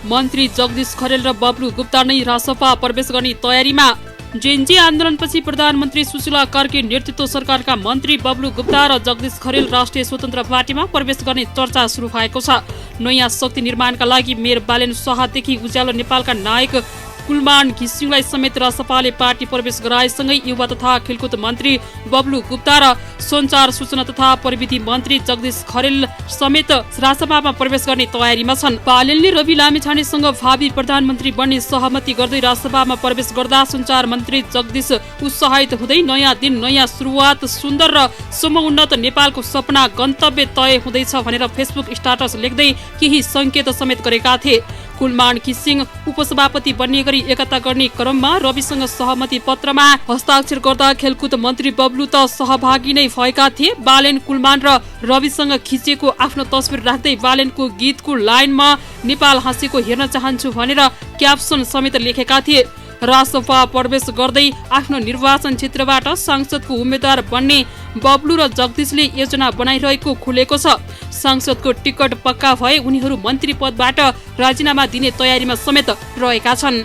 मन्त्री जगदीश खरेल र बब्लु गुप्ता नै रासपा प्रवेश गर्ने तयारीमा। जेएनजी आन्दोलनपछि प्रधानमन्त्री सुशीला कार्की नेतृत्व सरकारका मन्त्री बब्लु गुप्ता र जगदीश खरेल राष्ट्रिय स्वतन्त्र पार्टीमा प्रवेश गर्ने चर्चा सुरु भएको छ। नयाँ शक्ति निर्माणका लागि मेयर बालेन शाहदेखि उज्यालो नेपालका नायक कुलमान घिसिङलाई समेत रासपाले पार्टी प्रवेश गराएसँगै युवा तथा खेलकुद मन्त्री बब्लु गुप्ता र सञ्चार सूचना तथा प्रविधि मन्त्री जगदीश खरेल समेत रासपामा प्रवेश गर्ने तयारीमा छन्। बालेनले रवि लामिछानेसँग भावी प्रधानमन्त्री बन्ने सहमति गर्दै रासपामा प्रवेश गर्दा सञ्चार मन्त्री जगदीश उत्साहित हुँदै नयाँ दिन नयाँ सुरुवात सुन्दर र समोन्नत नेपालको सपना गन्तव्य तय हुँदैछ भनेर फेसबुक स्ट्याटस लेख्दै केही सङ्केत समेत गरेका थिए। कुलमान घिसिङ उपसभापति बन्ने गरी एकता गर्ने क्रममा रविसँग सहमति पत्रमा हस्ताक्षर गर्दा खेलकुद मन्त्री बब्लु त सहभागी नै भएका थिए। बालेन कुलमान र रविसँग खिचेको आफ्नो तस्बिर राख्दै बालेनको गीतको लाइनमा नेपाल हाँसेको हेर्न चाहन्छु भनेर क्याप्सन समेत लेखेका थिए। रासपा प्रवेश गर्दै आफ्नो निर्वाचन क्षेत्रबाट सांसदको उम्मेद्वार बन्ने बब्लु र जगदीशले योजना बनाइरहेको खुलेको छ। सांसदको टिकट पक्का भए उनीहरू मन्त्री पदबाट राजीनामा दिने तयारीमा समेत रहेका छन्।